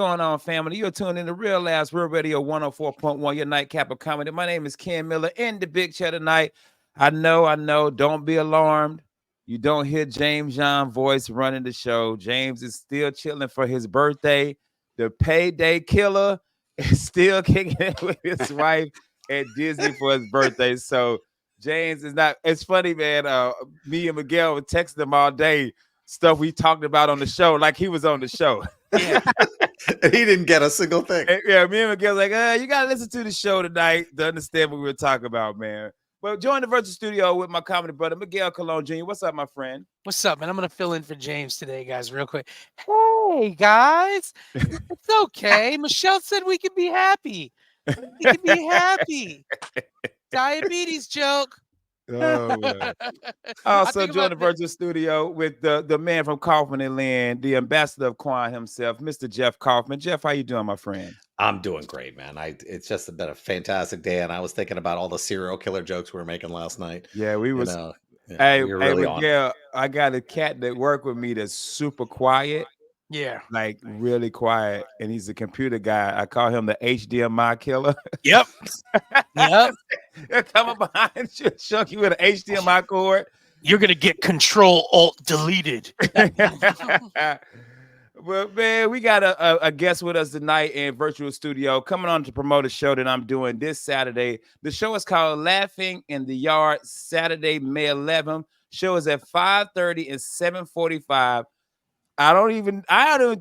Going on, family? You're tuned in to Real Last Real Radio 104.1, your nightcap of comedy. My name is Ken Miller in the big chair tonight. I know. Don't be alarmed. You don't hear James John voice running the show. James is still chilling for his birthday. The payday killer is still kicking it with his wife at Disney for his birthday. So James is not. It's funny, man. Me and Miguel were texting him all day. Stuff we talked about on the show, like he was on the show. Yeah. And he didn't get a single thing. Yeah, me and Miguel like, you gotta listen to the show tonight to understand what we were talking about, man. Well, join the virtual studio with my comedy brother, Miguel Colon Jr. What's up, my friend? What's up, man? I'm gonna fill in for James today, guys, real quick. Hey, guys, it's okay. Michelle said we can be happy. We can be happy. Diabetes joke. Oh, man. Also join the virtual studio with the man from Kaufman and Lynn, the ambassador of Quan himself, Mr. Jeff Kaufman. Jeff, how you doing, my friend? I'm doing great, man. It's just been a fantastic day, and I was thinking about all the serial killer jokes we were making last night. Yeah, we was. Hey, Miguel, I got a cat that worked with me that's super quiet. Yeah, like really quiet, and he's a computer guy. I call him the HDMI killer. Yep. They're coming behind you, shock you with an HDMI cord. You're gonna get Control Alt deleted. Well, man, we got a guest with us tonight in virtual studio, coming on to promote a show that I'm doing this Saturday. The show is called Laughing in the Yard, Saturday, May 11th. Show is at 5:30 and 7:45. I don't even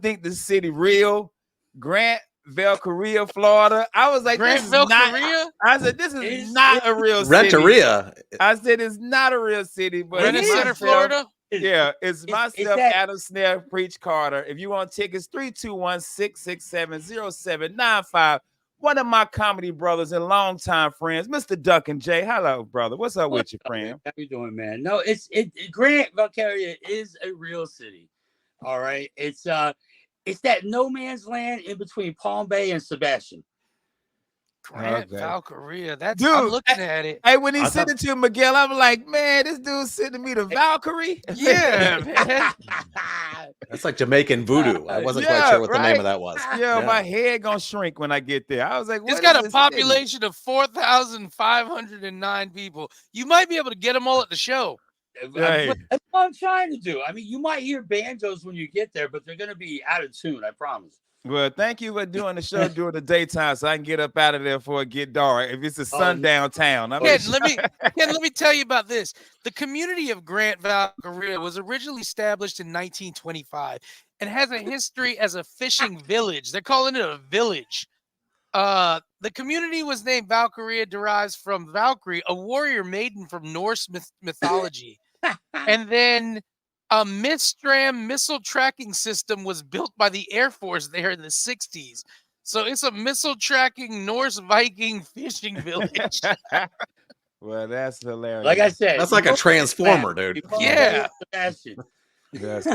think the city real. Grant, Valkyria, Florida. I was like, Grant, Valkyria? I said, this is not a real city. Renteria. I said, it's not a real city, but Renton Center, Florida. Yeah, it's myself, Adam Snare, Preach Carter. If you want tickets, 321-667-0795. One of my comedy brothers and longtime friends, Mr. Duncan Jay. Hello, brother. What's up with you, friend? How you doing, man? No, Grant, Valkyria is a real city. All right, it's that no man's land in between Palm Bay and Sebastian. Grant, Valkyria. That's dude, I'm looking at it. Hey, when he sent it to Miguel, I'm like, man, this dude's sending me the Valkyrie. Yeah, man. That's like Jamaican voodoo. I wasn't quite sure what the name of that was. Yeah, my head gonna shrink when I get there. I was like, it's got a population of 4,509 people. You might be able to get them all at the show. Hey. That's what I'm trying to do. I mean, you might hear banjos when you get there, but they're going to be out of tune. I promise. Well, thank you for doing the show during the daytime, so I can get up out of there before it get dark. If it's a sundown town, Ken, let me tell you about this. The community of Grant, Valkyria was originally established in 1925 and has a history as a fishing village. They're calling it a village. The community was named Valkyria, derives from Valkyrie, a warrior maiden from Norse mythology. And then a Mistram missile tracking system was built by the Air Force there in the 60s. So it's a missile tracking Norse Viking fishing village. Well, that's hilarious. Like I said, that's like a transformer, dude. Yeah. That's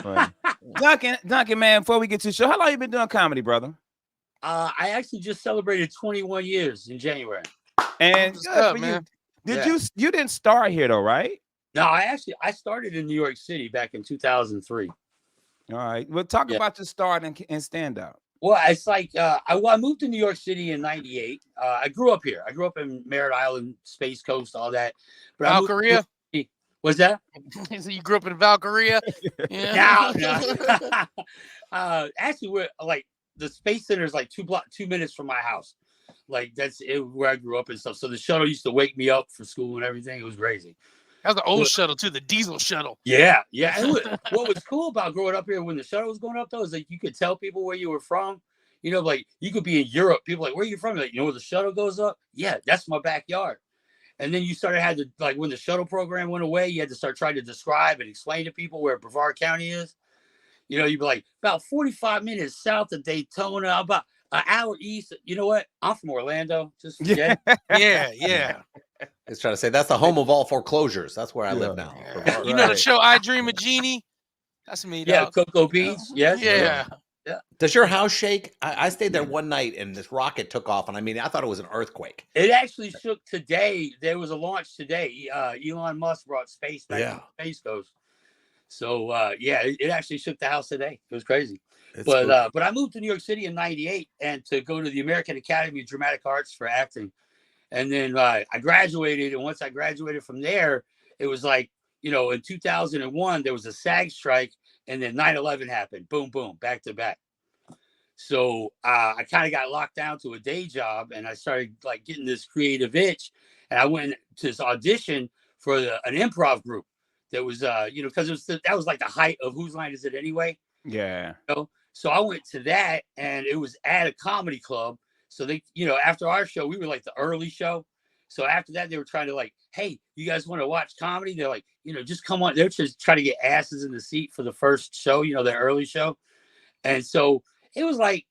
funny. Duncan, man, before we get to the show, how long you been doing comedy, brother? I actually just celebrated 21 years in January. And man. You didn't start here though, right? No, I started in New York City back in 2003. All right. Well, talk about your start and stand up. Well, it's like I moved to New York City in '98. I grew up here. I grew up in Merritt Island, Space Coast, all that. But Valkyria? What's that? So you grew up in Valkyria? Yeah. No. Actually, we're like the Space Center is like 2 minutes from my house. Like that's where I grew up and stuff. So the shuttle used to wake me up for school and everything. It was crazy. That was the old shuttle too, the diesel shuttle. Yeah. What was cool about growing up here when the shuttle was going up though is like you could tell people where you were from. You know, like you could be in Europe. People like, where are you from? Like, you know where the shuttle goes up? Yeah, that's my backyard. And then you had to, like, when the shuttle program went away, you had to start trying to describe and explain to people where Brevard County is. You know, you'd be like, about 45 minutes south of Daytona, about an hour east. You know what? I'm from Orlando. Just forget it. Yeah. He's trying to say that's the home of all foreclosures. That's where I live now. You know the show I Dream of Jeannie? That's me, dog. Cocoa Beans. Yes. Yeah. Does your house shake? I stayed there one night and this rocket took off, and I mean, I thought it was an earthquake. It actually shook today. There was a launch today. Elon Musk brought space back to the Space Coast. So it actually shook the house today. It was crazy. But I moved to New York City in '98 and to go to the American Academy of Dramatic Arts for acting. And then I graduated. And once I graduated from there, it was like, in 2001, there was a SAG strike. And then 9/11 happened. Boom, boom, back to back. So I kind of got locked down to a day job. And I started like getting this creative itch. And I went to this audition for an improv group that was, because that was like the height of Whose Line Is It Anyway? Yeah. So I went to that, and it was at a comedy club. So they, after our show, we were like the early show. So after that, they were trying to like, hey, you guys want to watch comedy? They're like, just come on. They're just trying to get asses in the seat for the first show, the early show. And so it was like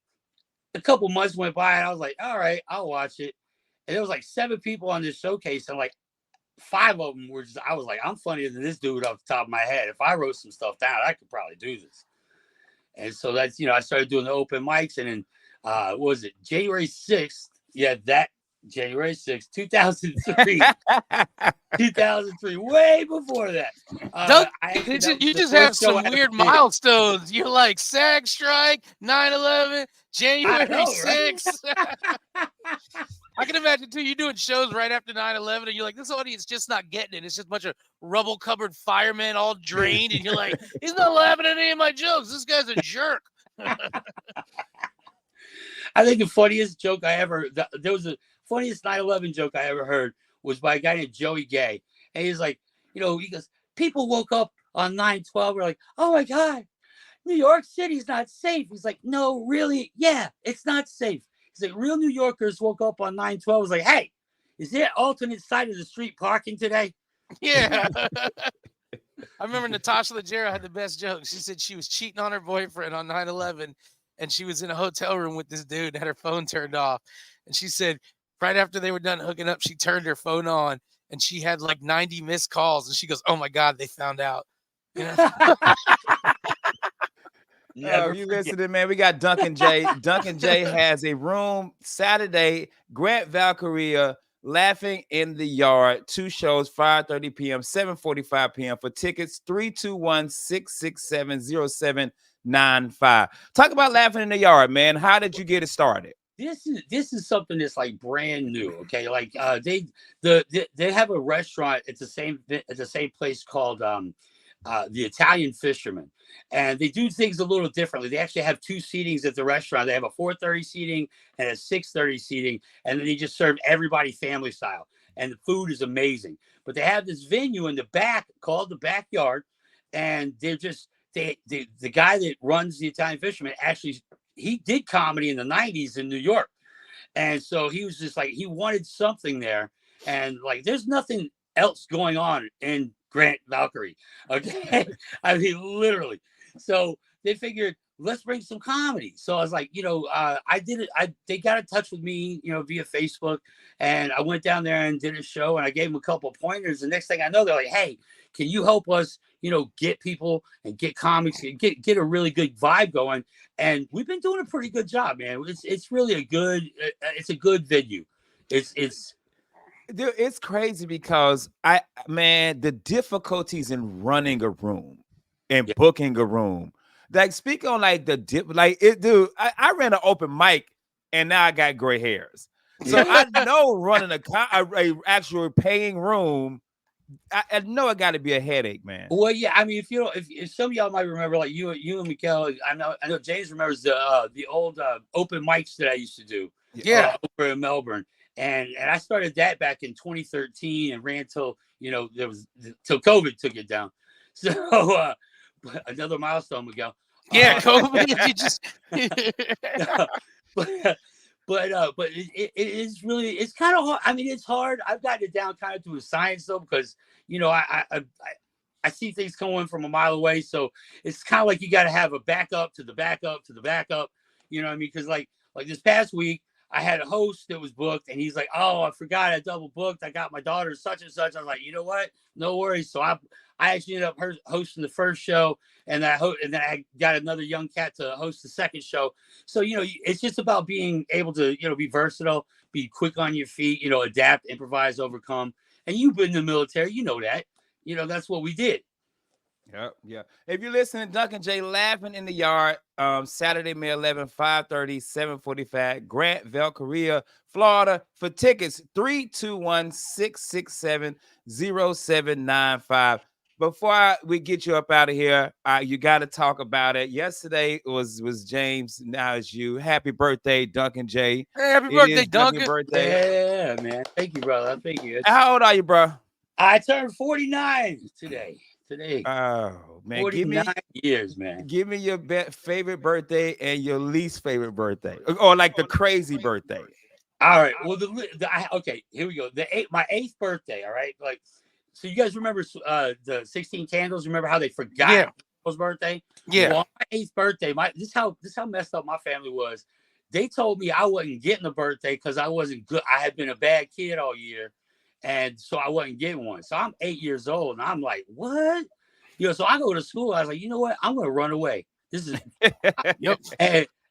a couple months went by, and I was like, all right, I'll watch it. And there was like 7 people on this showcase, and like 5 of them were just, I was like, I'm funnier than this dude off the top of my head. If I wrote some stuff down, I could probably do this. And so that's, I started doing the open mics, and then, what was it, January 6th? Yeah, that January 6th, 2003. 2003, way before that. You just have some weird milestones. You're like SAG strike, 9/11, January 6th. Right? I can imagine too, you doing shows right after 9/11, and you're like, this audience just not getting it. It's just a bunch of rubble-covered firemen all drained, and you're like, he's not laughing at any of my jokes. This guy's a jerk. I think the funniest joke there was the funniest 9/11 joke I ever heard was by a guy named Joey Gay. And he's like, he goes, people woke up on 9/12. We're like, oh my God, New York City's not safe. He's like, no, really? Yeah, it's not safe. He's like, real New Yorkers woke up on 9/12. Was like, hey, is there alternate side of the street parking today? Yeah. I remember Natasha Leggero had the best joke. She said she was cheating on her boyfriend on 9/11, and she was in a hotel room with this dude and had her phone turned off. And she said right after they were done hooking up, she turned her phone on, and she had like 90 missed calls. And she goes, oh my God, they found out. You listening, man? We got Duncan Jay. Duncan Jay has a room Saturday, Grant Valkyria, Laughing in the Yard. 2 shows, 5:30 p.m., 7:45 p.m. For tickets, 321-667-0795. Talk about Laughing in the Yard, man. How did you get it started? This is something that's like brand new. Okay, like they have a restaurant at the same place called the Italian Fisherman, and they do things a little differently. They actually have 2 seatings at the restaurant. They have a 4:30 seating and a 6:30 seating, and then they just serve everybody family style. And the food is amazing. But they have this venue in the back called the Backyard, and they're just the guy that runs the Italian Fisherman actually, he did comedy in the 90s in New York. And so he was just like, he wanted something there. And like, there's nothing else going on in Grant Valkyrie. Okay. I mean, literally. So they figured, let's bring some comedy. So I was like, I did it. They got in touch with me, via Facebook. And I went down there and did a show, and I gave them a couple of pointers. The next thing I know, they're like, hey, can you help us, get people and get comics and get a really good vibe going? And we've been doing a pretty good job, man. It's really a good venue. Dude, it's crazy because the difficulties in running a room and booking a room. Like, speak on like dude, I ran an open mic and now I got gray hairs. So I know running a actual paying room, I know it got to be a headache, man. Well, yeah, I mean, if some of y'all might remember, like you and Mikael, I know James remembers the old open mics that I used to do, over in Melbourne, and I started that back in 2013 and ran till till COVID took it down. So another milestone, Miguel. Yeah, COVID. You just. But it is really, it's kind of hard. I mean, it's hard. I've gotten it down kind of to a science though, because I see things coming from a mile away. So it's kind of like you got to have a backup to the backup to the backup. You know what I mean? Because like this past week, I had a host that was booked, and he's like, "Oh, I forgot I double booked. I got my daughter such and such." I was like, "You know what? No worries." So I actually ended up hosting the first show, and then I got another young cat to host the second show. So it's just about being able to be versatile, be quick on your feet, adapt, improvise, overcome. And you've been in the military, you know that. That's what we did. Yep, yeah. If you're listening, Duncan Jay laughing in the yard, Saturday, May 11, 5:30, 7:45, Grantville, Korea, Florida. For tickets, 321-667-0795. Before we get you up out of here, you got to talk about it. Yesterday was James. Now it's you. Happy birthday, Duncan Jay. Hey, happy It birthday, is Duncan's Duncan. birthday. Yeah, man. Thank you, brother. Thank you. How old are you, bro? I turned 49 today. Oh man, 49 years, man. give me your favorite birthday and your least favorite birthday, or like the crazy birthday. All right. Well, okay. Here we go. My eighth birthday. All right. Like, so you guys remember the 16 Candles? Remember how they forgot his birthday? Yeah. Well, on my eighth birthday, this how messed up my family was. They told me I wasn't getting a birthday because I wasn't good. I had been a bad kid all year, and so I wasn't getting one. So I'm 8 years old, and I'm like, what? So I go to school. I was like, you know what? I'm gonna run away. This is Yep.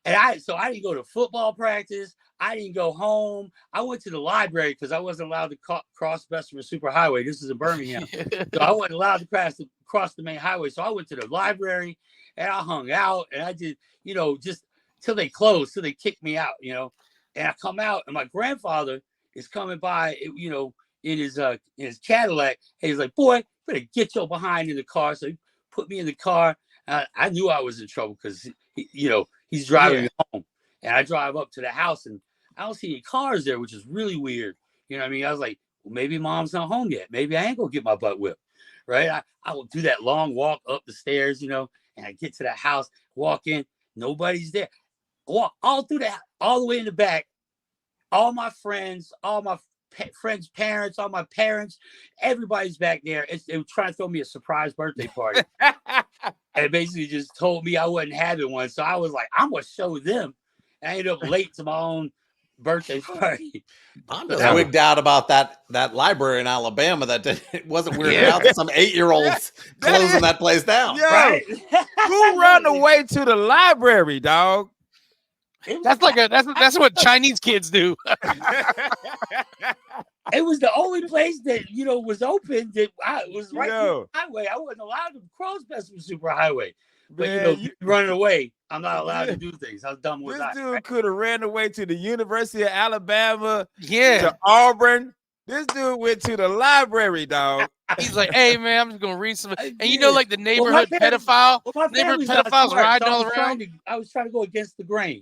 And I didn't go to football practice. I didn't go home. I went to the library because I wasn't allowed to cross Bessemer Superhighway. This is in Birmingham. So I wasn't allowed to cross the main highway. So I went to the library and I hung out and I did, just till they closed, till they kicked me out, And I come out and my grandfather is coming by, in his Cadillac. And he's like, boy, better get your behind in the car. So he put me in the car. I knew I was in trouble because, he's driving me home. And I drive up to the house and I don't see any cars there, which is really weird. You know what I mean? I was like, well, maybe mom's not home yet. Maybe I ain't going to get my butt whipped. Right? I will do that long walk up the stairs, and I get to the house, walk in, nobody's there. Walk all through that, all the way in the back. All my friends, all my friends' parents, all my parents, everybody's back there. They were trying to throw me a surprise birthday party. And basically just told me I wasn't having one. So I was like, I'm going to show them. And I ended up late to my own birthday party. I'm just wigged out about that library in Alabama that it wasn't weirded out that some 8-year-olds closing that place down. Yo, Right? who run away to the library, dog? That's what Chinese kids do. It was the only place that was open that was right Yo. through the highway. I wasn't allowed to cross Bessemer Superhighway. But Man, running away, I'm not allowed to do things. How dumb was this I? dude could have ran away to the University of Alabama, Yeah. to Auburn. This dude went to the library, dog. He's like, hey man, I'm just gonna read some. And did. like the neighborhood pedophile, my neighborhood family's not pedophiles smart, riding so all around. I was trying to go against the grain,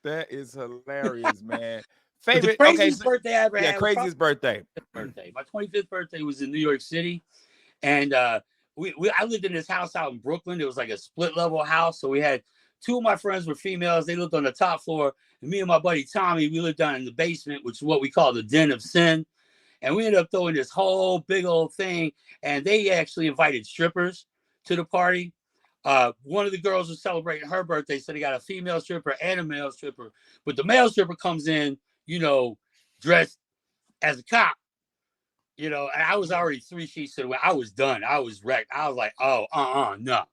That is hilarious, man. But the Favorite, craziest birthday I ever had. was craziest birthday. birthday. My 25th birthday was in New York City, and I lived in this house out in Brooklyn. It was like a split level house, so we had two of my friends were females. They lived on the top floor, and me and my buddy Tommy, we lived down in the basement, which is what we call the den of sin. And we ended up throwing this whole big old thing, and they actually invited strippers to the party. One of the girls was celebrating her birthday, so they got a female stripper and a male stripper. But the male stripper comes in, dressed as a cop, and I was already 3 sheets to the way. I was done. I was wrecked. I was like, oh, no,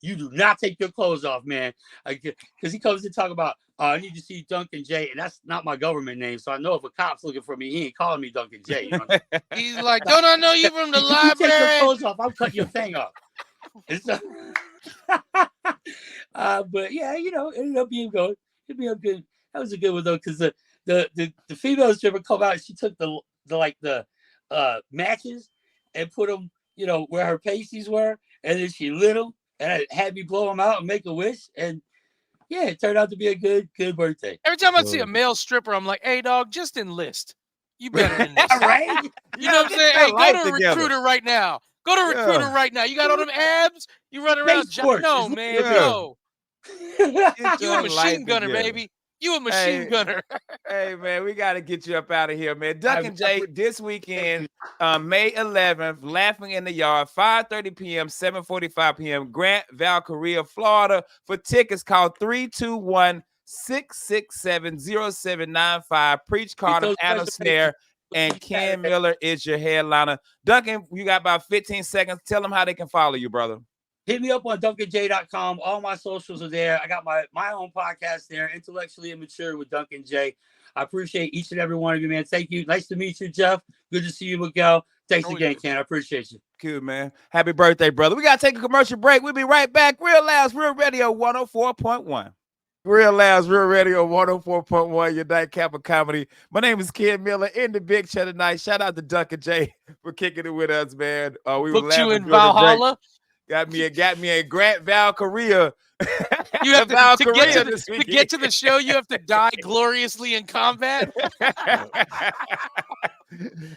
you do not take your clothes off, man. Because he comes to talk about, I need to see Duncan Jay, and that's not my government name. So I know if a cop's looking for me, he ain't calling me Duncan Jay. He's like, don't I know you from the You take your library? clothes off, I'm cutting your thing off. And so, but yeah, it ended up being good. It'd be a good. That was a good one though, because the female stripper come out. She took the matches and put them, where her pasties were, and then she lit them and had me blow them out and make a wish. And yeah, it turned out to be a good birthday. Every time I see a male stripper, I'm like, hey dog, just enlist. You better than this. Right? You know what I'm saying? Hey, go to a recruiter right now. Go to recruiter right now. You got all them abs? You run around. No, man. No. You a machine gunner, baby. You a machine gunner. Hey, man, we got to get you up out of here, man. Duncan Jay, this weekend, May 11th, Laughing in the Yard, 5:30 p.m., 7:45 p.m., Grantville, Korea, Florida. For tickets, call 321-667-0795. Preach Carter, Adam Snare, and Ken Miller is your headliner. Duncan, you got about 15 seconds. Tell them how they can follow you, brother. Hit me up on DuncanJay.com. All my socials are there. I got my own podcast there, Intellectually Immature with Duncan Jay. I appreciate each and every one of you, man. Thank you. Nice to meet you, Jeff. Good to see you, Miguel. Thanks again, Ken. I appreciate you. Cool, man. Happy birthday, brother. We got to take a commercial break. We'll be right back. Real Labs, Real Radio 104.1. Real Labs, Real Radio 104.1, your nightcap of comedy. My name is Ken Miller in the big show tonight. Shout out to Duncan Jay for kicking it with us, man. We were Booked you laughing in during the break. Valhalla. Got me a Grant Val Korea. You have to this to get to the show. You have to die gloriously in combat.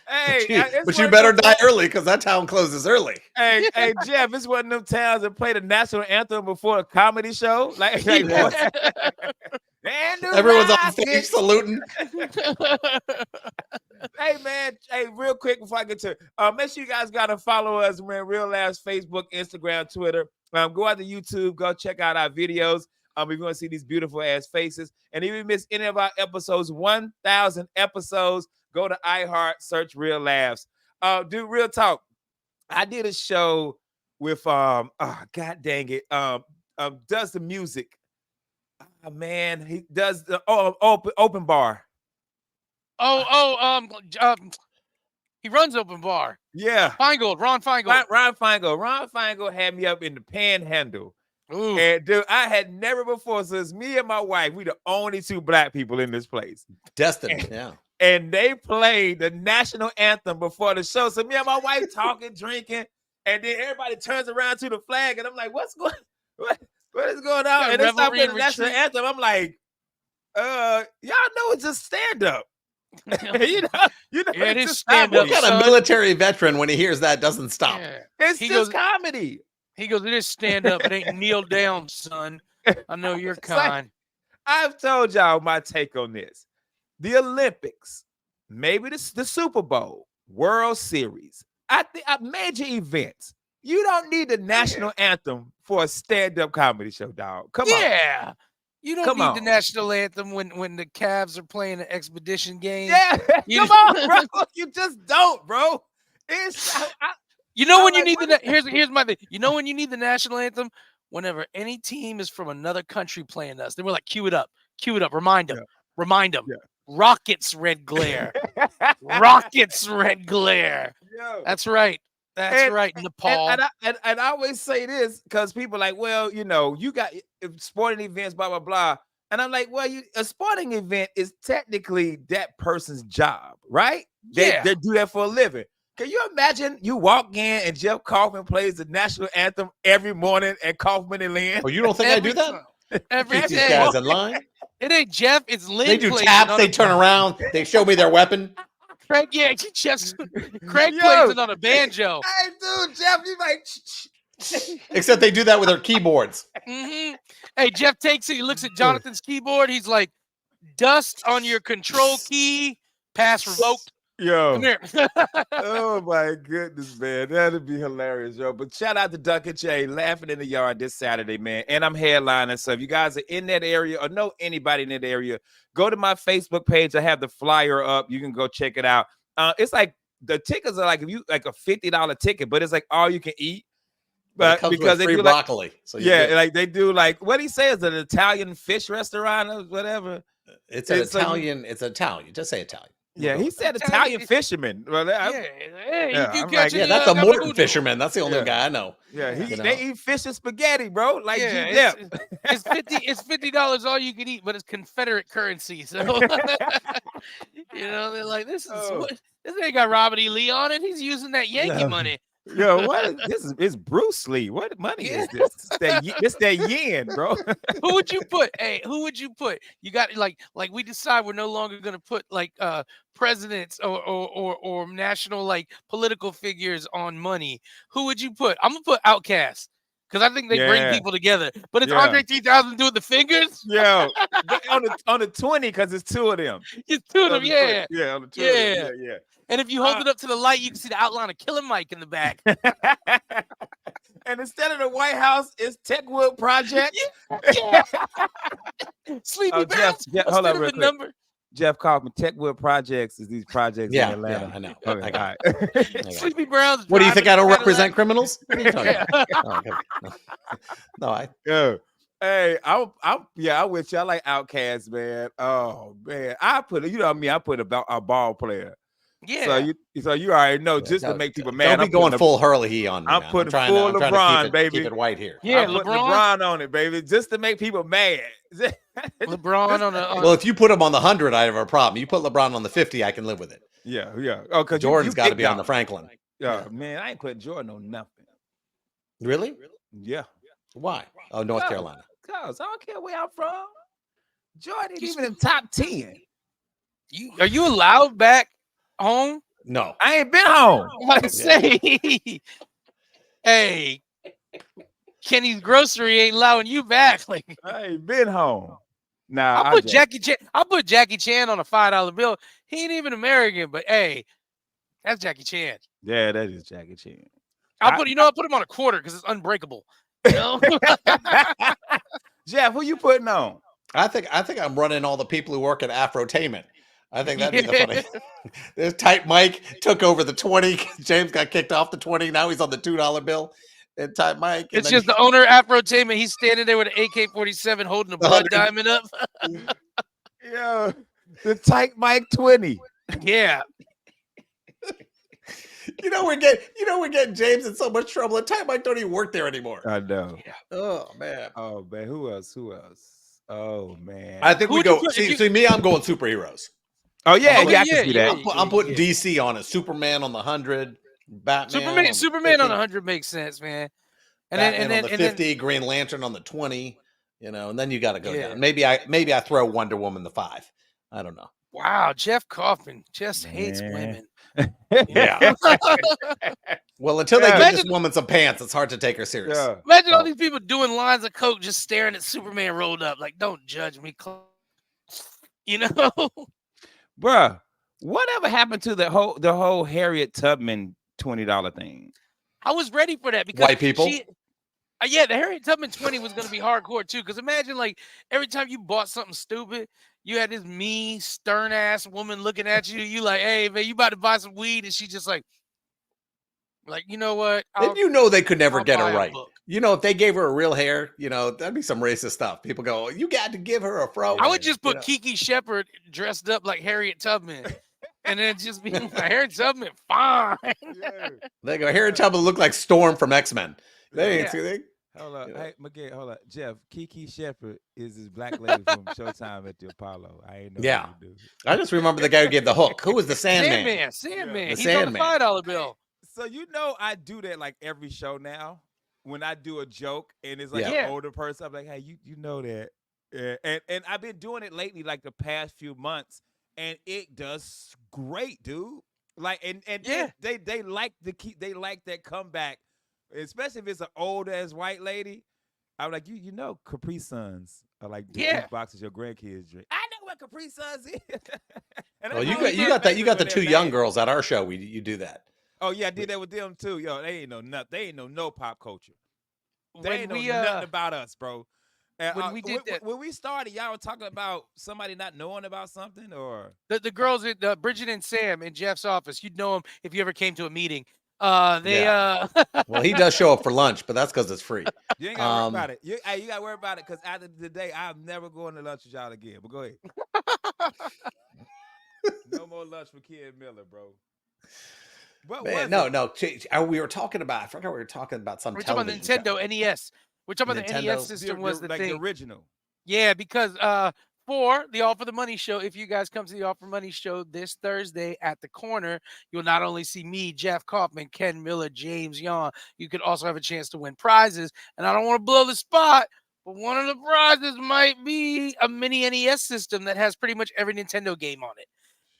Hey, but you better die early because that town closes early. Hey, Jeff, it's one of them towns that play the national anthem before a comedy show. Like everyone's on stage saluting. Hey, man. Hey, real quick before I get to make sure you guys gotta follow us, man. Real Labs, Facebook, Instagram, Twitter. Go out to YouTube, go check out our videos. If you want to see these beautiful ass faces. And if you miss any of our episodes, 1,000 episodes, go to iHeart, search Real Labs. Dude, real talk. I did a show with God dang it. Does the music. Man, he does the open bar. He runs open bar. Yeah. Ron Feingold. Ron Feingold had me up in the Panhandle. Ooh. And dude, I had never before. So it's me and my wife. We the only two black people in this place. Destined, yeah. And they played the national anthem before the show. So me and my wife talking, drinking, and then everybody turns around to the flag, and I'm like, what is going on? And they start playing the national anthem. I'm like, y'all know it's just stand up. you know, it is stand up. What kind of military veteran, when he hears that, doesn't stop? Yeah. It's just comedy. He goes, it is stand up. It ain't kneel down, son. I know you're kind. I've told y'all my take on this. The Olympics, maybe the Super Bowl, World Series. I think major events. You don't need the national anthem for a stand-up comedy show, dog. Come on. Yeah. You don't need the national anthem when the Cavs are playing an expedition game. Yeah. Come on, bro. You just don't, bro. You know when you need here's my thing. You know when you need the national anthem? Whenever any team is from another country playing us, then we're like, cue it up, remind them. Yeah. Rockets red glare. Rockets red glare. Yo. That's right. That's right, Nepal. And I always say this because people are like, well, you got sporting events, blah, blah, blah. And I'm like, well, a sporting event is technically that person's job, right? They do that for a living. Can you imagine you walk in and Jeff Kaufman plays the national anthem every morning at Kaufman and Lynn? Oh, you don't think I do that? Every day. These guys in line. It ain't Jeff, it's Lynn. They do taps, they turn around, they show me their weapon. Craig, Craig plays it on a banjo. Hey, dude, Jeff, you like... Except they do that with their keyboards. Mm-hmm. Hey, Jeff takes it, he looks at Jonathan's keyboard, he's like, dust on your control key, pass revoked. Yo. Come here. Oh my goodness, man. That'd be hilarious, yo. But shout out to Duncan Jay, laughing in the yard this Saturday, man. And I'm headlining. So if you guys are in that area or know anybody in that area, go to my Facebook page. I have the flyer up. You can go check it out. It's like the tickets are like a $50 ticket, but it's like all you can eat. But because they free do broccoli. So like they do like what he says, an Italian fish restaurant or whatever. It's Italian. It's Italian. Just say Italian. Yeah, he said Italian fisherman. Well, that's a Morton fisherman. That's the only guy I know. Yeah, they eat fish and spaghetti, bro. Like it's $50 all you can eat, but it's Confederate currency. So they're like, this ain't got Robert E. Lee on it. He's using that Yankee money. Yo, it's Bruce Lee. What money is this? It's that yen, bro. Who would you put? Hey, who would you put? You got like we decide we're no longer gonna put like presidents or national like political figures on money. Who would you put? I'm gonna put Outkast. Because I think they bring people together. But it's Andre 3000 doing the fingers. Yeah. on the 20, because it's two of them. It's two of them, yeah. Yeah, on the 20. Yeah. And if you hold it up to the light, you can see the outline of Killer Mike in the back. And instead of the White House, it's Techwood Project. Sleepy Bells. Hold on real quick. Jeff Kaufman, Techwood Projects is these projects in Yeah, Atlanta. I know. Okay, I got all it. right. I got it. Sleepy Brown's. What do you think? I don't driving represent Cadillac. criminals? What are you talking Yeah. about? Oh, okay. No, I. Yeah. Hey, I'm with you. I like Outkast, man. Oh man, I put you know what I mean. I put a ball player. Yeah. So you already know Yeah, just to no, make people don't mad. be going full Hurley on me, I'm man. putting trying full to LeBron, keep baby. it white here. Yeah, I put LeBron. LeBron on it, baby, just to make people mad. LeBron on a. Well, if you put him on the 100, I have a problem. You put LeBron on the 50, I can live with it. Yeah. Oh, because Jordan's got to big be on the dog. Franklin. Yeah, man, I ain't putting Jordan on nothing. Really? Yeah. Why? Oh, North Carolina. Cause I don't care where I'm from. Jordan ain't even in top 10. Are you allowed back home? No. I ain't been home. I say, hey, Kenny's Grocery ain't allowing you back. Like, I ain't been home. Nah, I'll put Jackie Chan on a $5 bill. He ain't even American, but hey, that's Jackie Chan. Yeah, that is Jackie Chan. I'll put him on a quarter because it's unbreakable. You know? Jeff, who you putting on? I think I'm running all the people who work at Afrotainment. I think that'd be the funny. This Tight Mike took over the 20. James got kicked off the 20. Now he's on the $2 bill. And Tight Mike. It's just the owner of Afrotainment. He's standing there with an AK-47 holding a blood diamond up. Yeah, the Tight Mike 20. Yeah. We're getting James in so much trouble. And Tight Mike don't even work there anymore. I know. Yeah. Oh man. Oh man, who else? Oh man. I think we Who'd you go. put- if See me. I'm going superheroes. Oh yeah, Okay, yeah, I can yeah, see yeah. that. I'm putting DC on it. Superman on the 100. Batman. Superman on 50, 100 makes sense, man. And Batman then on the 50. Green Lantern on the 20. And then you got to go Yeah. down. Maybe I throw Wonder Woman the 5. I don't know. wow, Jeff Kaufman just hates Man. women. Yeah. Well, until they Yeah. give this woman some pants, it's hard to take her serious. Yeah. Imagine all Oh. these people doing lines of coke, just staring at Superman rolled up. Like, don't judge me, you know. Bruh, whatever happened to the whole Harriet Tubman $20 thing? I was ready for that because White people? Yeah, the Harriet Tubman 20 was going to be hardcore too. Because imagine, like, every time you bought something stupid, you had this mean, stern ass woman looking at you. You like, hey man, you about to buy some weed, and she just like, you know what? And they could never I'll get her buy a right. book. If they gave her a real hair, that'd be some racist stuff. People go, you got to give her a fro. I would just put Kiki Shepard dressed up like Harriet Tubman, and then just be like, Harriet Tubman, fine. Yeah. They go, Harriet Tubman look like Storm from X-Men. They ain't Yeah. see they. Hold on. Yeah. Hey, Miguel, hold on. Jeff, Kiki Shepard is this black lady from Showtime at the Apollo. I ain't know Yeah. what to do. I just remember the guy who gave the hook. Who was the Sandman? Sandman. The He's on the Sandman. $5 bill. So I do that like every show now. When I do a joke and it's like Yeah. an older person, I'm like, hey, you know that. Yeah. And I've been doing it lately, like the past few months, and it does great, dude. Like and Yeah. they like that comeback, especially if it's an old ass white lady. I'm like, you know, Capri Suns are like the Yeah. juice boxes your grandkids drink. I know what Capri Suns is. And Well, that's you always got my that. You favorite got the when two they're young mad. girls at our show. You do that. Oh yeah, I did that with them too. Yo, they ain't know nothing. They ain't know no pop culture. They When ain't know we nothing about us, bro. And, when we did that- when we started, y'all were talking about somebody not knowing about something, or the girls at Bridget and Sam in Jeff's office, you'd know them if you ever came to a meeting. Well, he does show up for lunch, but that's because it's free. you ain't gotta worry about it. You gotta worry about it because after today, I'm never going to lunch with y'all again. But go ahead. No more lunch with Ken Miller, bro. What Man, was no. it? We were talking about. I forgot we were talking about some. We're talking about the television show. Nintendo NES. We're talking about the Nintendo. NES system was the like thing. the original. Yeah, because for the All for the Money show, if you guys come to the All for Money show this Thursday at the corner, you'll not only see me, Jeff Kaufman, Ken Miller, James Yon, you could also have a chance to win prizes. And I don't want to blow the spot, but one of the prizes might be a mini NES system that has pretty much every Nintendo game on it.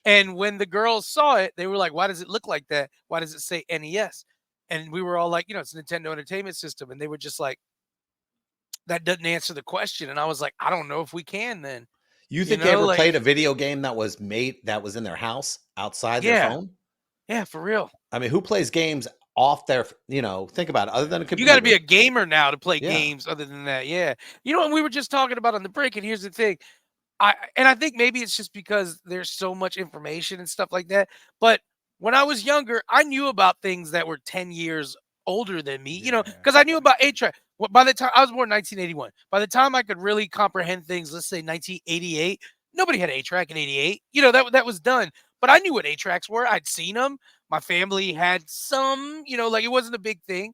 And when the girls saw it, they were like, why does it look like that? Why does it say NES? And we were all like, it's a Nintendo Entertainment System. And they were just like, that doesn't answer the question. And I was like, I don't know if we can then. You think they ever played a video game that was in their house outside their phone? Yeah, for real. I mean, who plays games off their, think about it, other than a computer? You got to be a gamer now to play games other than that. Yeah. You know what we were just talking about on the break? And here's the thing. I think maybe it's just because there's so much information and stuff like that. But when I was younger, I knew about things that were 10 years older than me, Yeah. because I knew about 8-track. By the time I was born in 1981, by the time I could really comprehend things, let's say 1988, nobody had 8-track in 88. That was done. But I knew what 8-tracks were. I'd seen them. My family had some, like it wasn't a big thing.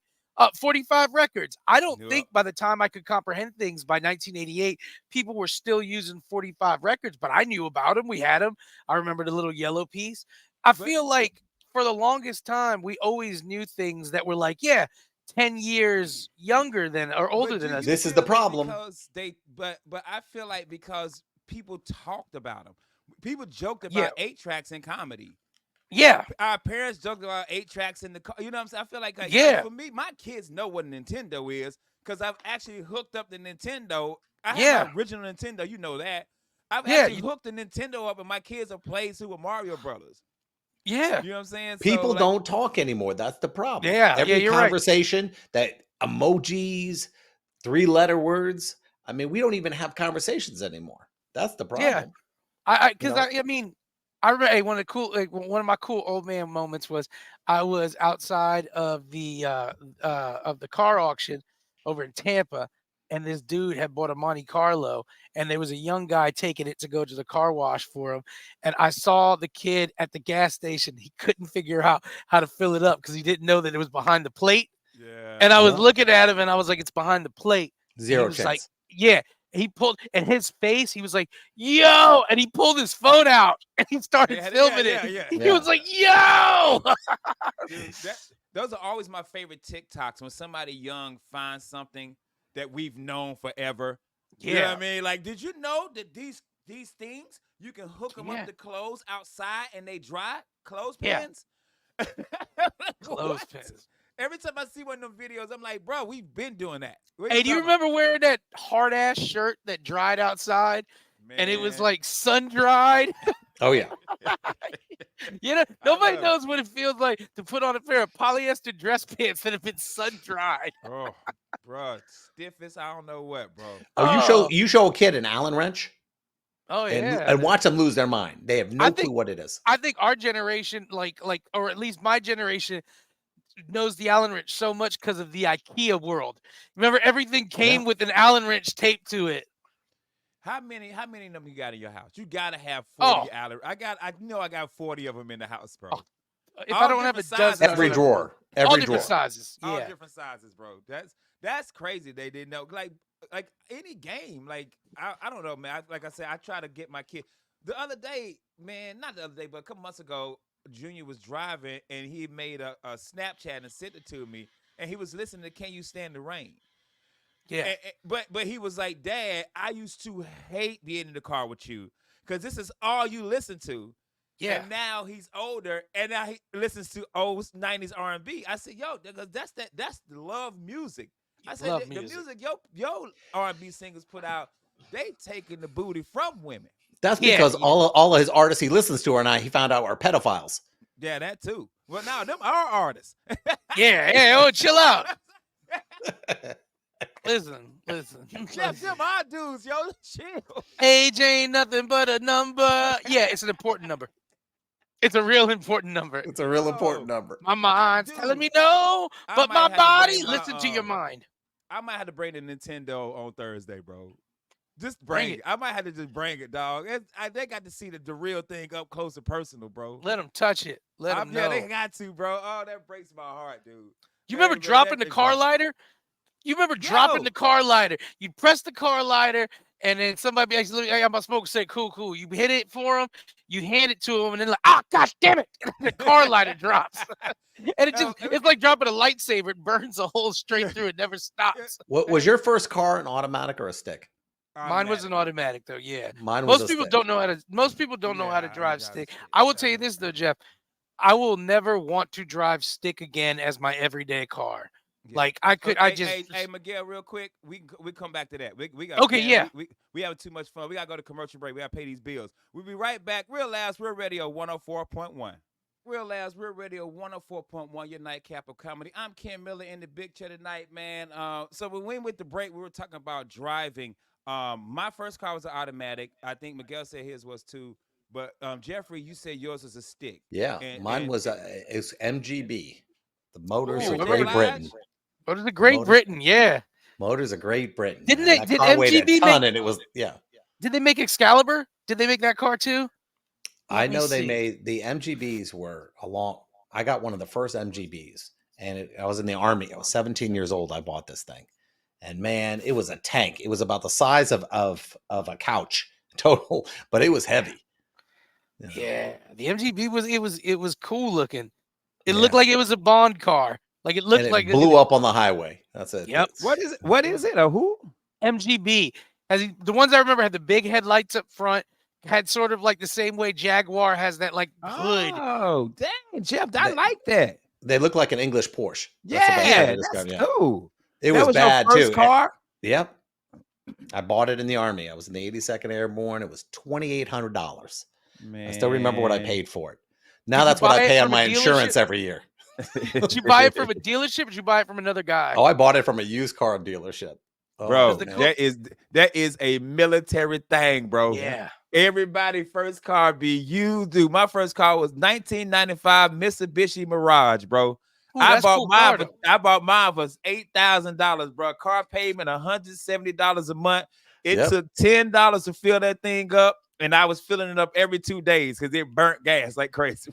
45 records. I don't Yep. think by the time I could comprehend things by 1988, people were still using 45 records, but I knew about them. We had them. I remember the little yellow piece. I But feel like for the longest time, we always knew things that were like, yeah, 10 years younger than or older but than do us. you This is the feel like problem. because but I feel like because people talked about them. People joked Yeah. about 8-tracks in comedy. Yeah. Our parents joked about 8-tracks in the car. You know what I'm saying? I feel like Yeah. for me, my kids know what a Nintendo is because I've actually hooked up the Nintendo. I have Yeah. my original Nintendo. You know that. I've Yeah, actually hooked the Nintendo up, and my kids have played Super Mario Brothers. Yeah. You know what I'm saying? People So, like, don't talk anymore. That's the problem. Yeah. Every You're right. conversation that emojis, 3-letter words. I mean, we don't even have conversations anymore. That's the Yeah. problem. Because I mean, I remember one of my cool old man moments was I was outside of the car auction over in Tampa, and this dude had bought a Monte Carlo, and there was a young guy taking it to go to the car wash for him, and I saw the kid at the gas station. He couldn't figure out how to fill it up because he didn't know that it was behind the plate, and yeah. I was Yeah. looking at him, and I was like, "It's behind the plate." And he Zero was like, chance. "Yeah." He pulled, and his face, he was like, "Yo!" And he pulled his phone out and he started Yeah, filming yeah, it. yeah. He Yeah. was like, "Yo!" Dude, those are always my favorite TikToks when somebody young finds something that we've known forever. You know what Yeah. I mean? Like, did you know that these things you can hook them Yeah. up to clothes outside and they dry Yeah. clothespins? What? Clothespins. Every time I see one of them videos, I'm like, bro, we've been doing that. What Hey, do you talking about? remember wearing that hard ass shirt that dried outside and it was Man. like sun dried? Oh yeah. Nobody know. knows what it feels like to put on a pair of polyester dress pants that have been sun dried. Oh, bro, stiffest, I don't know what, bro. Oh, you show a kid an Allen wrench Oh and yeah. watch them lose their mind. They have I no clue think what it is. I think our generation, or at least my generation, knows the Allen wrench so much because of the IKEA world. Remember, everything came Yeah. with an Allen wrench taped to it. How many of them you got in your house? You gotta have Oh. 40 Allen. I got 40 of them in the house, bro. Oh, If All I don't have a different dozen, sizes, I don't Every have bro. drawer. all Every different drawer. sizes. All Yeah. different sizes, bro. That's crazy. They didn't know. Like any game. Like I don't know, man. Like I said, I try to get my kid. The other day, man, not the other day, but a couple months ago, Junior was driving and he made a Snapchat and sent it to me, and he was listening to "Can You Stand the Rain." Yeah. But he was like, Dad, I used to hate being in the car with you because this is all you listen to. Yeah. And now he's older, and now he listens to old '90s R&B. I said, yo, that's the love music. I said, Love the music. music yo R&B singers put out, they taking the booty from women. That's Yeah, because yeah. all of his artists he listens to are now he found out are pedophiles. Yeah, that too. Well, now them are artists. Yeah. Oh, chill out. Listen. Them are dudes, yo. Chill. Age ain't nothing but a number. Yeah, it's an important number. It's a real important number. It's a real important Oh. number. My mind's Dude, telling me no, I but might my have to body, bring my, listen to your mind. I might have to bring the Nintendo on Thursday, bro. Just Bring bring it. it. I might have to just bring it, dog. They got to see the real thing up close and personal, bro. Let them touch it. Let them know. Yeah, they got to, bro. Oh, that breaks my heart, dude. You remember Hey, man, dropping that the breaks car my- lighter? You remember dropping Yo. the car lighter? You'd press the car lighter, and then somebody actually, hey, I'm about to smoke, say, cool. You hit it for them, you hand it to them, and then like, god damn it, the car lighter drops. And it's like dropping a lightsaber. It burns a hole straight through. It never stops. What was your first car, an automatic or a stick? Mine was an automatic, though. Yeah. Mine was Most a people stick. don't know how to. Most people don't know how to Yeah, I drive got a stick. stick. I will tell you this though, Jeff. I will never want to drive stick again as my everyday car. Yeah. Like I could, Okay, I just. hey, Miguel, real quick. We come back to that. We got Okay, yeah. We having too much fun. We gotta go to commercial break. We gotta pay these bills. We'll be right back. Real Labs, Real Radio 104.1. Real Labs, Real Radio 104.1. Your nightcap of comedy. I'm Ken Miller in the big chair tonight, man. So when we went to break, we were talking about driving My first car was an automatic. I think Miguel said his was too. But Jeffrey, you said yours was a stick. Yeah, And mine was it's MGB. The Motors Ooh, of remember Great Flash? Britain. What is the Great Motors, Britain? Yeah. Motors of Great Britain, Didn't man. they? That Did car weighed a MGB ton, make? and it was Did they make Excalibur? Did they make that car too? I Let me know they see. made the MGBs were a long. I got one of the first MGBs, and I was in the army. I was 17 years old. I bought this thing, and man, it was a tank. It was about the size of a couch total, but it was heavy. You know? Yeah, the MGB was cool looking. It looked Yeah, like it was a Bond car. Like it and looked like it blew up on the highway. That's it. Yep. What is it? What is it? A who? MGB. The ones I remember had the big headlights up front. Had sort of like the same way Jaguar has that like hood. Oh, dang, Jeff, I They, like that. they look like an English Porsche. That's the best way Yeah, to that's describe it. Yeah. cool. It That was was your bad first too. car? Yep. I bought it in the army. I was in the 82nd Airborne. It was $2,800. I still remember what I Man. paid for it. Now Did you that's what I buy it pay on from a my insurance dealership? every year. Did you buy it from a dealership or did you buy it from another guy? Oh, I bought it from a used car dealership. Bro, the man. cool- that is a military thing, bro. Yeah. Everybody first car be used, dude. My first car was 1995 Mitsubishi Mirage, bro. Ooh, that's cool car, though. I bought mine for $8,000, bro. Car payment $170 a month. It Yep. took $10 to fill that thing up, and I was filling it up every 2 days because it burnt gas like crazy.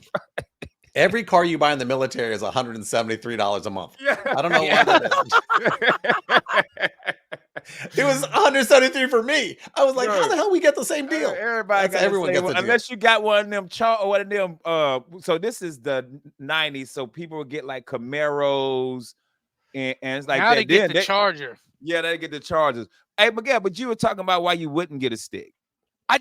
Every car you buy in the military is $173 a month. Yeah. I don't know why that is. It was 173 for me. I was like, how the hell we get the same deal? Everybody got everyone gets a deal. unless you got one of them or one of them. So this is the 90s, so people would get like Camaros and it's like Now that. they get the Charger. Yeah, they get the Chargers. Hey, Miguel, but you were talking about why you wouldn't get a stick. I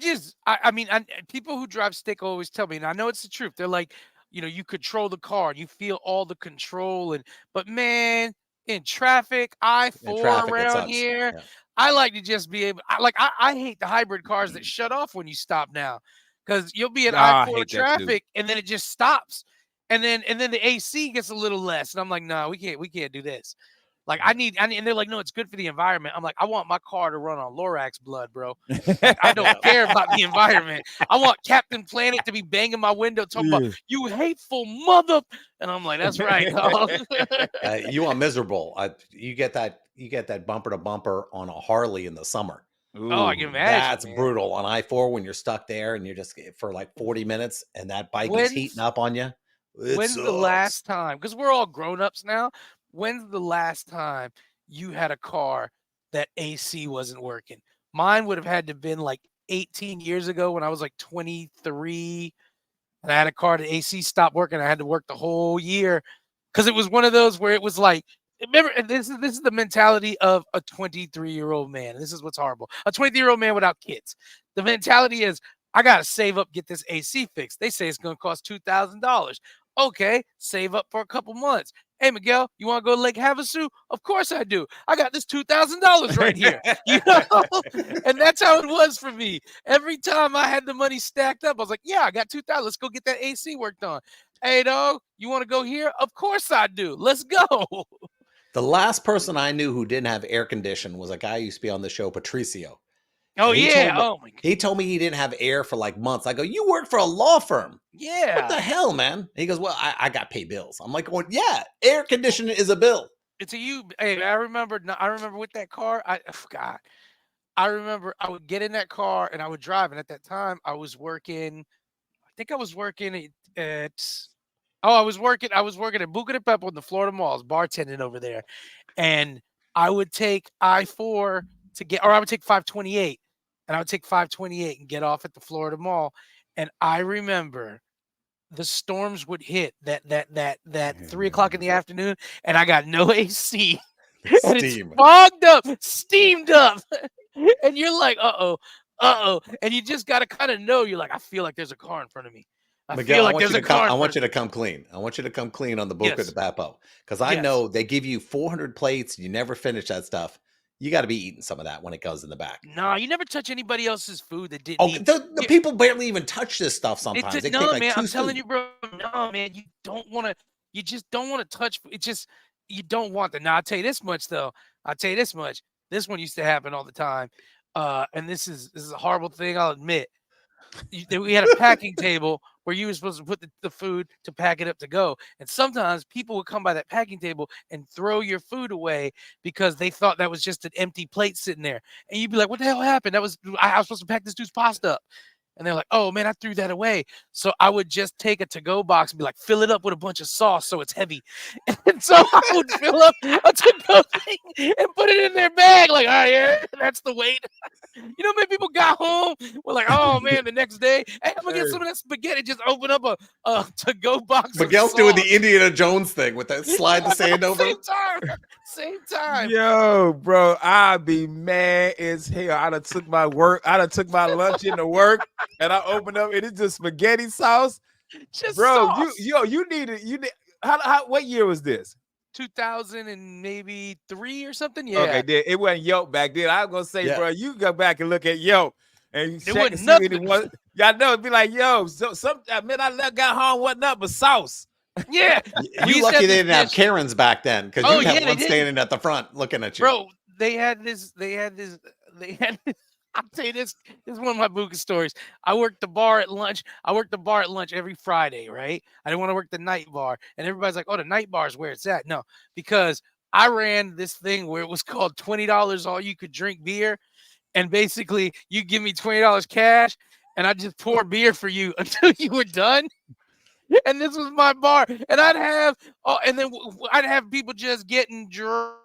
mean, people who drive stick always tell me, and I know it's the truth. They're like, you control the car, you feel all the control, but man, in traffic, I-4 around here, Yeah. I like to just be able. I hate the hybrid cars that shut off when you stop now, because you'll be in I-4 traffic and then it just stops, and then the AC gets a little less, and I'm like, no, we can't do this. Like I need, and they're like, no, it's good for the environment. I'm like, I want my car to run on Lorax blood, bro. Like, I don't care about the environment. I want Captain Planet to be banging my window talking about you hateful mother, and I'm like, that's right, dog. You want miserable. You get that bumper to bumper on a Harley in the summer. Ooh, I can imagine. That's brutal on I-4 when you're stuck there and you're just for like 40 minutes and that bike is heating up on you. When's the last time? Because we're all grown-ups now. When's the last time you had a car that AC wasn't working? Mine would have had to have been like 18 years ago when I was like 23. And I had a car that AC stopped working. I had to work the whole year because it was one of those where it was like, remember, this is the mentality of a 23-year-old man. And this is what's horrible. A 23-year-old man without kids. The mentality is, I got to save up, get this AC fixed. They say it's going to cost $2,000. Okay, save up for a couple months. Hey, Miguel, you want to go to Lake Havasu? Of course I do. I got this $2,000 right here. And that's how it was for me. Every time I had the money stacked up, I was like, yeah, I got $2,000. Let's go get that AC worked on. Hey, dog, you want to go here? Of course I do. Let's go. The last person I knew who didn't have air conditioning was a guy who used to be on the show, Patricio. Oh, yeah. Oh, my God. He told me he didn't have air for like months. I go, you work for a law firm. Yeah. What the hell, man? He goes, well, I got paid bills. I'm like, well, yeah, air conditioning is a bill. It's a you. Hey, I remember with that car. I remember I would get in that car and I would drive. And at that time, I was working. I think I was working I was working at Buca de Beppo in the Florida Malls, bartending over there. And I would take I-4 I would take 528. And I would take 528 and get off at the Florida Mall. And I remember the storms would hit that 3:00 in the afternoon, and I got no AC. And it's fogged up, steamed up. And you're like, uh-oh. And you just got to kind of know, you're like, I feel like there's a car in front of me. Miguel, I want you to come clean. I want you to come clean on the Buca de Beppo. Because I know they give you 400 plates. You never finish that stuff. You got to be eating some of that when it goes in the back. No, you never touch anybody else's food that didn't. Oh, the people barely even touch this stuff sometimes. Man, I'm telling you, bro. No, man, you just don't want to touch. You don't want to. Now, I'll tell you this much, though. This one used to happen all the time. and this is a horrible thing, I'll admit. We had a packing table where you were supposed to put the food to pack it up to go. And sometimes people would come by that packing table and throw your food away because they thought that was just an empty plate sitting there. And you'd be like, what the hell happened? I was supposed to pack this dude's pasta up. And they're like, oh man, I threw that away. So I would just take a to-go box and be like, fill it up with a bunch of sauce so it's heavy. And so I would fill up a to-go thing and put it in their bag. Like, all right, yeah, that's the weight. You know, many people got home, were like, oh man, the next day, hey, I'm gonna get some of that spaghetti. Just open up a to-go box. Miguel's doing the Indiana Jones thing with that slide the sand over. Same time. Yo, bro, I'd be mad as hell. I done took my lunch into work, and I opened up, and it's just spaghetti sauce. Just bro, sauce. you need how what year was this? 2000 and maybe 3 or something. Yeah. Okay, it wasn't Yelp back then. I was gonna say, bro, you go back and look at Yelp and you check and see anyone. Y'all know it'd be like, yo, I got home wasn't up but sauce. Yeah. You lucky they didn't have Karens back then, because you had one standing at the front looking at you. Bro, they had this. I'll tell you this. This is one of my Buka stories. I worked the bar at lunch. Every Friday, right? I didn't want to work the night bar. And everybody's like, oh, the night bar is where it's at. No, because I ran this thing where it was called $20 all you could drink beer. And basically, you give me $20 cash, and I just pour beer for you until you were done. And this was my bar. And I'd have people just getting drunk.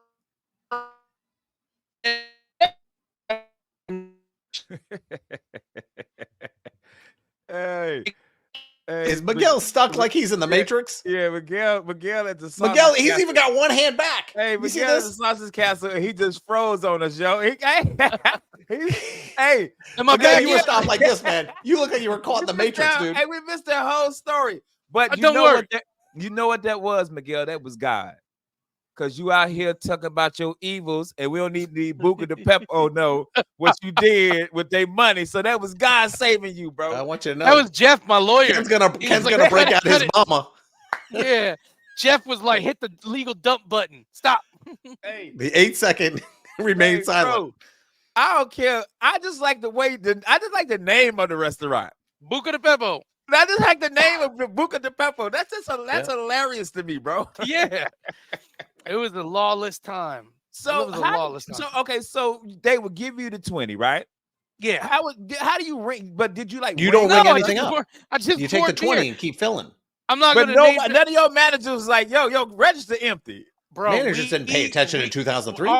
Hey, is Miguel stuck like he's in the Matrix? Yeah, Miguel at the sausage Miguel, he's castle. even got one hand back. Hey, Miguel at the sausage castle, and he just froze on us, yo. Hey, Miguel, you were stopped like this, man. You look like you were caught in the Matrix, dude. Hey, we missed that whole story. But you know what that was, Miguel? That was God. Because you out here talking about your evils, and we don't need Buka the Pepper. Oh no, what you did with their money. So that was God saving you, bro. I want you to know. That was Jeff, my lawyer. Ken's gonna break out his mama. Yeah. Jeff was like, hit the legal dump button. Stop. Hey. The 8-second remain silent. Bro, I don't care. I just like the name of the restaurant. Buka the Pepper. I just like the name of Buka the Pepper. That's hilarious to me, bro. Yeah. It was a lawless time. So they would give you the 20, right? Yeah. How do you ring? But did you You don't ring anything up. You take the 20 and keep filling. I'm not gonna none of your managers was like, yo, register empty. Bro, managers didn't pay attention in 2003.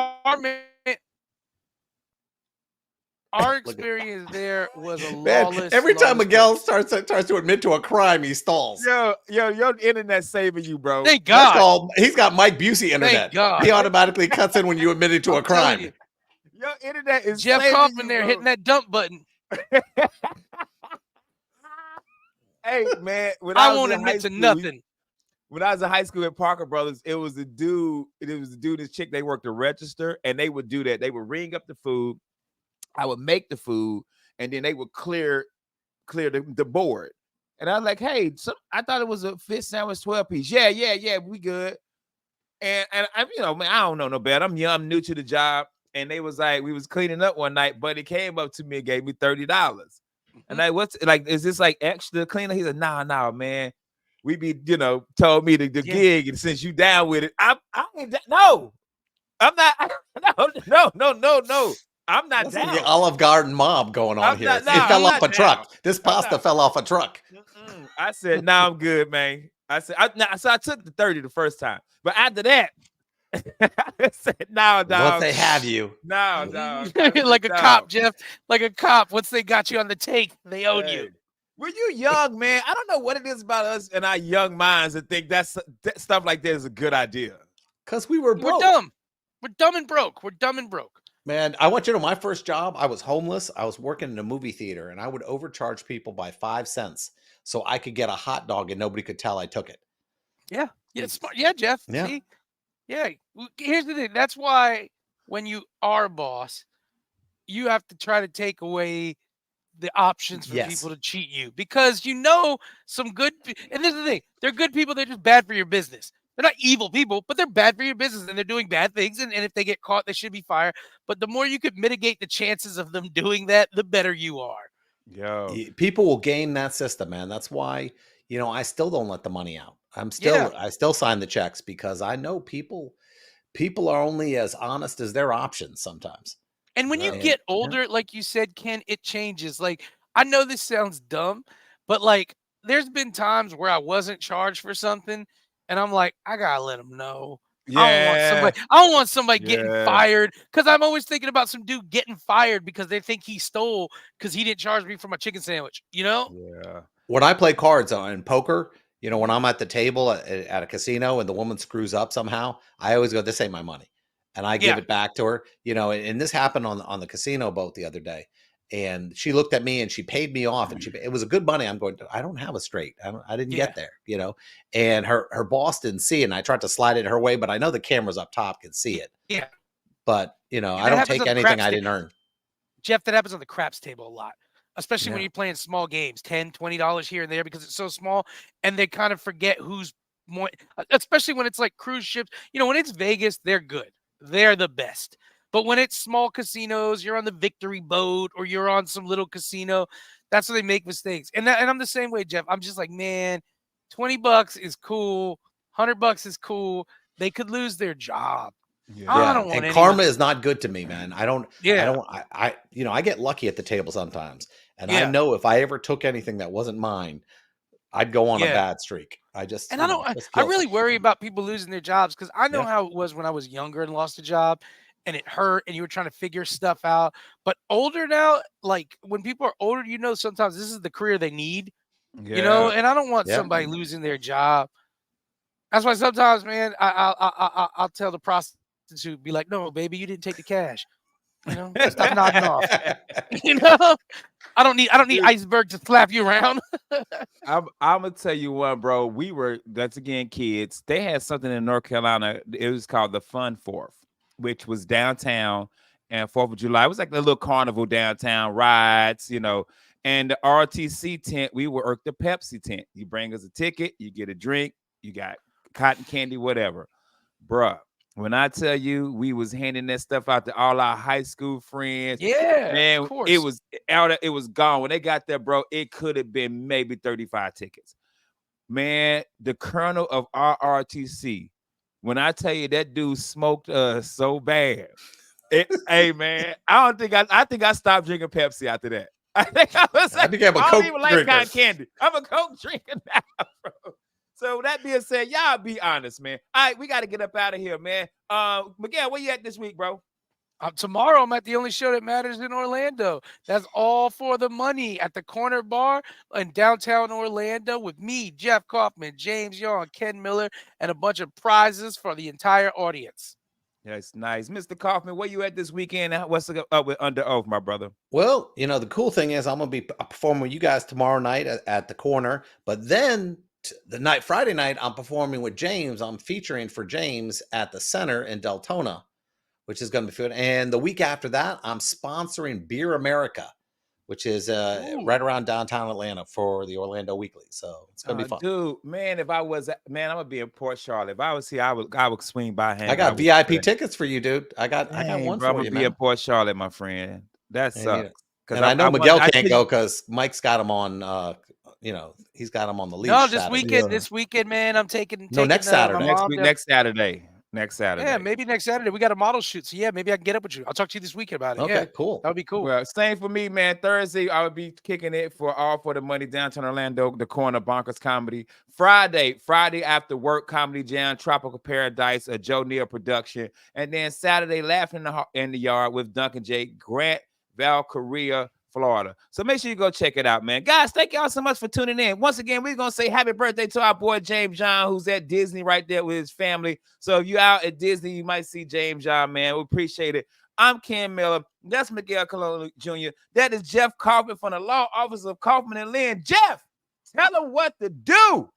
Our experience there was a lawless. Every time Miguel starts to admit to a crime, he stalls. Yo, your internet saving you, bro. Thank God. He's got Mike Busey internet. Thank God. He automatically cuts in when you admitted to a crime. Your internet is Jeff Kaufman there hitting that dump button. Hey man, I won't admit to nothing. When I was in high school at Parker Brothers, it was a dude, this chick, they worked the register, and they would do that. They would ring up the food. I would make the food, and then they would clear the board. And I was like, hey, I thought it was a fish sandwich 12-piece. Yeah, we good. And I, man, I don't know no better. I'm young, I'm new to the job. And they was like, we was cleaning up one night, but he came up to me and gave me $30. And is this like extra cleaner? He said, nah, man. We be, told me the gig, and since you down with it, I'm not. No. I'm not down. The Olive Garden mob going on here. It fell off a truck. This pasta fell off a truck. I said, "Nah, I'm good, man." I said, I took the 30 the first time, but after that, I said, "No, dog." Once they have you, no, dog. Like a cop, Jeff. Like a cop. Once they got you on the take, they owed you. When you young, man, I don't know what it is about us and our young minds that think that stuff like that is a good idea. Because we were broke. We're dumb. We're dumb and broke. Man, I want you to know my first job, I was homeless. I was working in a movie theater, and I would overcharge people by 5 cents so I could get a hot dog and nobody could tell I took it. Yeah. Yeah, smart. Yeah, Jeff. Yeah. See? Yeah. Here's the thing. That's why when you are a boss, you have to try to take away the options for people to cheat you, because some good, and this is the thing, they're good people, they're just bad for your business. They're not evil people, but they're bad for your business and they're doing bad things. And if they get caught, they should be fired. But the more you could mitigate the chances of them doing that, the better you are. Yo. People will game that system, man. That's why, I still don't let the money out. Yeah. I still sign the checks because I know people are only as honest as their options sometimes. And when you And get older, like you said, Ken, it changes. Like, I know this sounds dumb, but like, there's been times where I wasn't charged for something, and I'm like, I gotta let them know. Yeah. I don't want somebody getting Yeah. fired because I'm always thinking about some dude getting fired because they think he stole because he didn't charge me for my chicken sandwich. You know? Yeah. when I play cards in poker, when I'm at the table at a casino and the woman screws up somehow, I always go, "This ain't my money," and I give Yeah. it back to her. And this happened on the casino boat the other day, and she looked at me and she paid me off, and it was a good money. I'm going, I don't have a straight. I didn't Yeah. get there. And her boss didn't see it, and I tried to slide it her way, but I know the cameras up top can see it. Yeah. But I that don't happens take on the anything craps I ta- didn't earn. Jeff, that happens on the craps table a lot, especially when Yeah. you're playing small games, $10, $20 here and there because it's so small, and they kind of forget who's more. Especially when it's like cruise ships. When it's Vegas, they're good, they're the best. But when it's small casinos, you're on the Victory boat or you're on some little casino. That's where they make mistakes, and I'm the same way, Jeff. I'm just like, man, $20 is cool, $100 is cool. They could lose their job. I don't want And anyone. karma is not good to me, man. I don't. Yeah. I get lucky at the table sometimes, and I Yeah. know if I ever took anything that wasn't mine, I'd go on a Yeah. bad streak. I just, And I don't. just I guilty. really worry about people losing their jobs because I know Yeah. how it was when I was younger and lost a job, and it hurt, and you were trying to figure stuff out. But older now, like when people are older, sometimes this is the career they need. Yeah. And I don't want Yeah. somebody losing their job. That's why sometimes, man, I'll tell the prostitute, be like, "No, baby, you didn't take the cash." Stop nodding off. I don't need iceberg to slap you around. I'm gonna tell you one, bro. We were that's again kids. They had something in North Carolina. It was called the Fun Fourth, which was downtown and 4th of July. It was like a little carnival downtown, rides, And the RTC tent, we were the Pepsi tent. You bring us a ticket, you get a drink, you got cotton candy, whatever, bruh. When I tell you, we was handing that stuff out to all our high school friends. Yeah, Man, of course. it was out. It was gone when they got there, bro. It could have been maybe 35 tickets. Man, the colonel of RRTC. When I tell you that dude smoked us so bad, hey man, I think I stopped drinking Pepsi after that. I think I was like, became a I don't Coke even like drinker. cotton candy. I'm a Coke drinker now, bro. So that being said, y'all be honest, man. All right, we got to get up out of here, man. Miguel, where you at this week, bro? Tomorrow, I'm at the only show that matters in Orlando. That's all for the money at the Corner Bar in downtown Orlando with me, Jeff Kaufman, James Young, Ken Miller, and a bunch of prizes for the entire audience. That's nice. Mr. Kaufman, where you at this weekend? What's up with Under Oath, my brother? Well, the cool thing is I'm going to be performing with you guys tomorrow night at the Corner, but then Friday night, I'm performing with James. I'm featuring for James at the Center in Deltona, which is going to be fun. And the week after that, I'm sponsoring Beer America, which is right around downtown Atlanta for the Orlando Weekly. So it's going to be fun. Dude, man, I'm going to be in Port Charlotte. If I was here, I would swing by him. I got VIP tickets for you, dude. I got one bro, for I'm you, gonna be man. in Port Charlotte, my friend. That sucks. And I know Miguel can't go because Mike's got him on, he's got him on the leash. No, this weekend, man, I'm taking next Saturday. Next Saturday. Yeah, maybe next Saturday. We got a model shoot. So, yeah, maybe I can get up with you. I'll talk to you this weekend about it. Okay, yeah, cool. That would be cool. Well, same for me, man. Thursday, I would be kicking it for All for the Money downtown Orlando, the Corner Bonkers Comedy. Friday after work, Comedy Jam, Tropical Paradise, a Joe Neal production. And then Saturday, Laughing in the Yard with Duncan Jay, Grant, Valkyria, Florida. So make sure you go check it out, man. Guys, thank y'all so much for tuning in. Once again, we're going to say happy birthday to our boy James John, who's at Disney right there with his family. So if you're out at Disney, you might see James John, man. We appreciate it. I'm Ken Miller. That's Miguel Colon Jr. That is Jeff Kaufman from the Law Office of Kaufman and Lynn. Jeff, tell them what to do.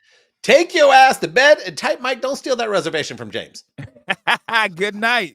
Take your ass to bed and Tight Mike, don't steal that reservation from James. Good night.